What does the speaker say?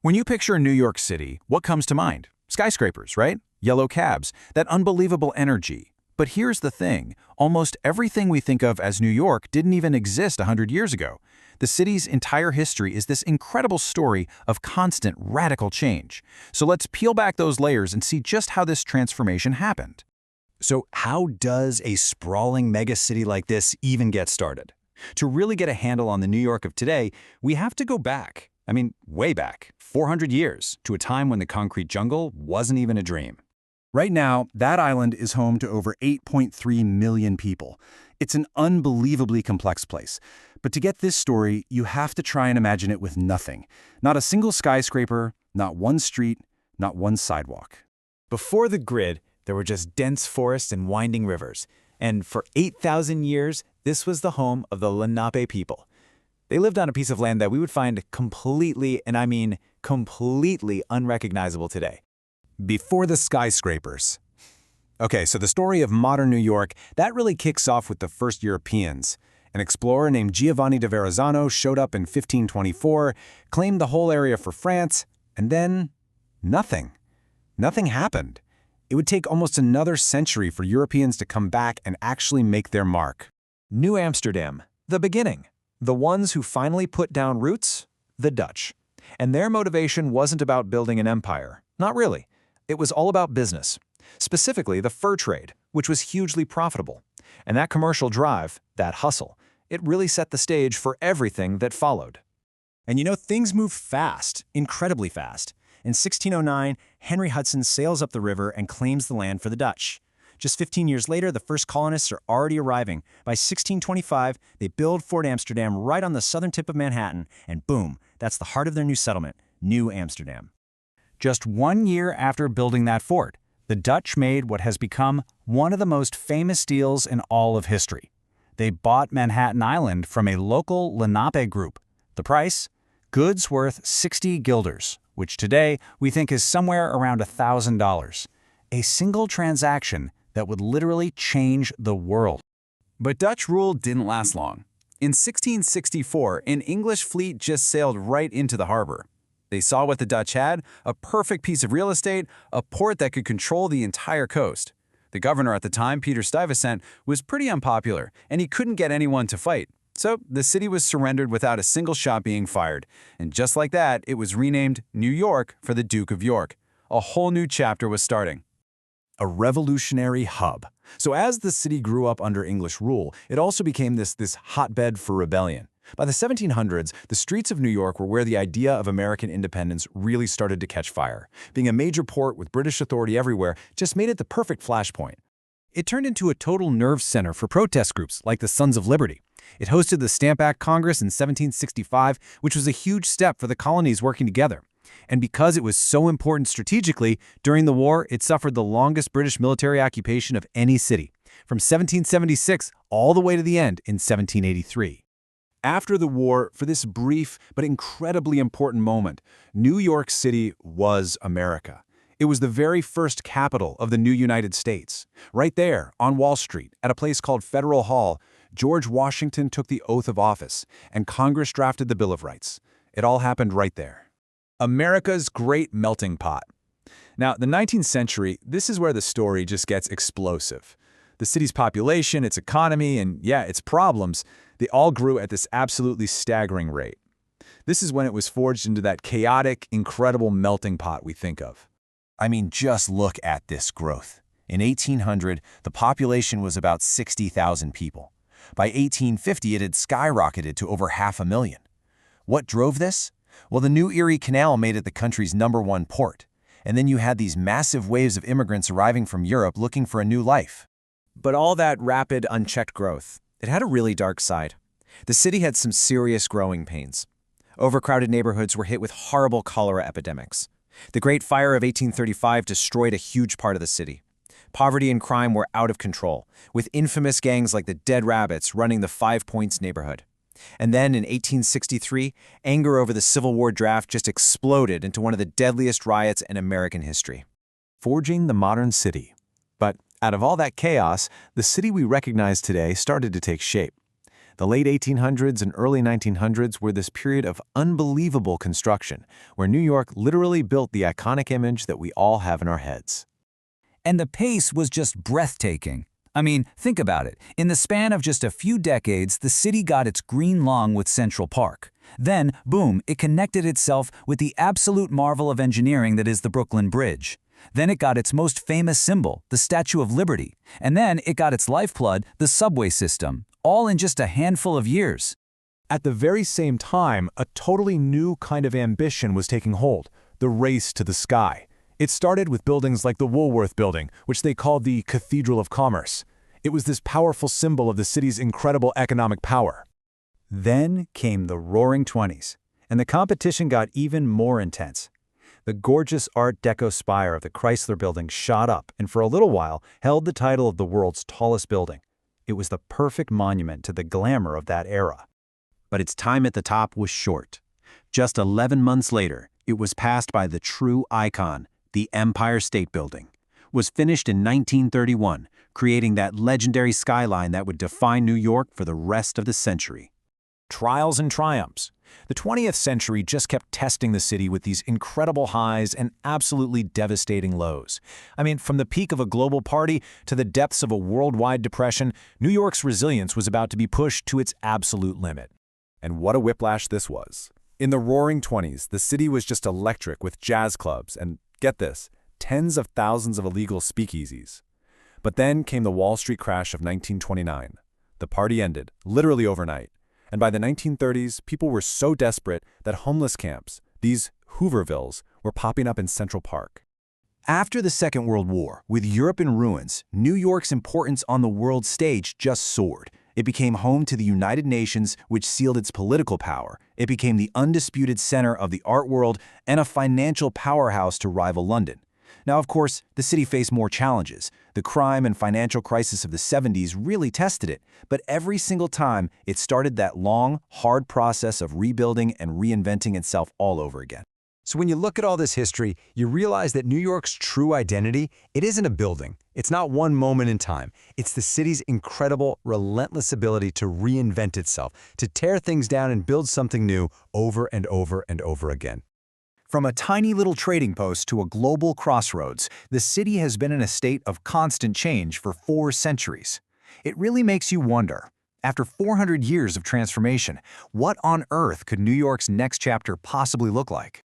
When you picture New York City, what comes to mind? Skyscrapers, right? Yellow cabs, that unbelievable energy. But here's the thing, almost everything we think of as New York didn't even exist 100 years ago. The city's entire history is this incredible story of constant, radical change. So let's peel back those layers and see just how this transformation happened. So how does a sprawling megacity like this even get started? To really get a handle on the New York of today, we have to go back. Way back, 400 years, to a time when the concrete jungle wasn't even a dream. Right now, that island is home to over 8.3 million people. It's an unbelievably complex place. But to get this story, you have to try and imagine it with nothing. Not a single skyscraper, not one street, not one sidewalk. Before the grid, there were just dense forests and winding rivers. And for 8,000 years, this was the home of the Lenape people. They lived on a piece of land that we would find completely, and I mean completely, unrecognizable today. Before the skyscrapers. Okay, so the story of modern New York, that really kicks off with the first Europeans. An explorer named Giovanni da Verrazzano showed up in 1524, claimed the whole area for France, and then nothing. Nothing happened. It would take almost another century for Europeans to come back and actually make their mark. New Amsterdam, the beginning. The ones who finally put down roots? The Dutch. And their motivation wasn't about building an empire. Not really. It was all about business. Specifically, the fur trade, which was hugely profitable. And that commercial drive, that hustle, it really set the stage for everything that followed. And things move fast, incredibly fast. In 1609, Henry Hudson sails up the river and claims the land for the Dutch. Just 15 years later, the first colonists are already arriving. By 1625, they build Fort Amsterdam right on the southern tip of Manhattan, and boom, that's the heart of their new settlement, New Amsterdam. Just 1 year after building that fort, the Dutch made what has become one of the most famous deals in all of history. They bought Manhattan Island from a local Lenape group. The price? Goods worth 60 guilders, which today we think is somewhere around $1,000. A single transaction that would literally change the world. But Dutch rule didn't last long. In 1664, an English fleet just sailed right into the harbor. They saw what the Dutch had, a perfect piece of real estate, a port that could control the entire coast. The governor at the time, Peter Stuyvesant, was pretty unpopular, and he couldn't get anyone to fight. So the city was surrendered without a single shot being fired. And just like that, it was renamed New York for the Duke of York. A whole new chapter was starting. A revolutionary hub. So as the city grew up under English rule, it also became this hotbed for rebellion. By the 1700s, the streets of New York were where the idea of American independence really started to catch fire. Being a major port with British authority everywhere just made it the perfect flashpoint. It turned into a total nerve center for protest groups like the Sons of Liberty. It hosted the Stamp Act Congress in 1765, which was a huge step for the colonies working together. And because it was so important strategically, during the war, it suffered the longest British military occupation of any city, from 1776 all the way to the end in 1783. After the war, for this brief but incredibly important moment, New York City was America. It was the very first capital of the new United States. Right there, on Wall Street, at a place called Federal Hall, George Washington took the oath of office, and Congress drafted the Bill of Rights. It all happened right there. America's great melting pot. Now, the 19th century, this is where the story just gets explosive. The city's population, its economy, and its problems, they all grew at this absolutely staggering rate. This is when it was forged into that chaotic, incredible melting pot we think of. Just look at this growth. In 1800, the population was about 60,000 people. By 1850, it had skyrocketed to over 500,000. What drove this? Well, the new Erie Canal made it the country's #1 port. And then you had these massive waves of immigrants arriving from Europe looking for a new life. But all that rapid, unchecked growth, it had a really dark side. The city had some serious growing pains. Overcrowded neighborhoods were hit with horrible cholera epidemics. The Great Fire of 1835 destroyed a huge part of the city. Poverty and crime were out of control, with infamous gangs like the Dead Rabbits running the Five Points neighborhood. And then in 1863, anger over the Civil War draft just exploded into one of the deadliest riots in American history. Forging the modern city. But out of all that chaos, the city we recognize today started to take shape. The late 1800s and early 1900s were this period of unbelievable construction, where New York literally built the iconic image that we all have in our heads. And the pace was just breathtaking. I mean, think about it. In the span of just a few decades, the city got its green lung with Central Park. Then, boom, it connected itself with the absolute marvel of engineering that is the Brooklyn Bridge. Then it got its most famous symbol, the Statue of Liberty. And then it got its lifeblood, the subway system, all in just a handful of years. At the very same time, a totally new kind of ambition was taking hold, the race to the sky. It started with buildings like the Woolworth Building, which they called the Cathedral of Commerce. It was this powerful symbol of the city's incredible economic power. Then came the Roaring '20s, and the competition got even more intense. The gorgeous Art Deco spire of the Chrysler Building shot up and for a little while held the title of the world's tallest building. It was the perfect monument to the glamour of that era. But its time at the top was short. Just 11 months later, it was passed by the true icon, the Empire State Building. Was finished in 1931, creating that legendary skyline that would define New York for the rest of the century. Trials and triumphs. The 20th century just kept testing the city with these incredible highs and absolutely devastating lows. I mean, from the peak of a global party to the depths of a worldwide depression, New York's resilience was about to be pushed to its absolute limit. And what a whiplash this was. In the Roaring '20s, the city was just electric with jazz clubs and, get this, tens of thousands of illegal speakeasies. But then came the Wall Street crash of 1929. The party ended, literally overnight. And by the 1930s, people were so desperate that homeless camps, these Hoovervilles, were popping up in Central Park. After the Second World War, with Europe in ruins, New York's importance on the world stage just soared. It became home to the United Nations, which sealed its political power. It became the undisputed center of the art world and a financial powerhouse to rival London. Now, of course, the city faced more challenges. The crime and financial crisis of the 70s really tested it, but every single time, it started that long, hard process of rebuilding and reinventing itself all over again. So when you look at all this history, you realize that New York's true identity, it isn't a building. It's not one moment in time. It's the city's incredible, relentless ability to reinvent itself, to tear things down and build something new over and over and over again. From a tiny little trading post to a global crossroads, the city has been in a state of constant change for 4 centuries. It really makes you wonder, after 400 years of transformation, what on earth could New York's next chapter possibly look like?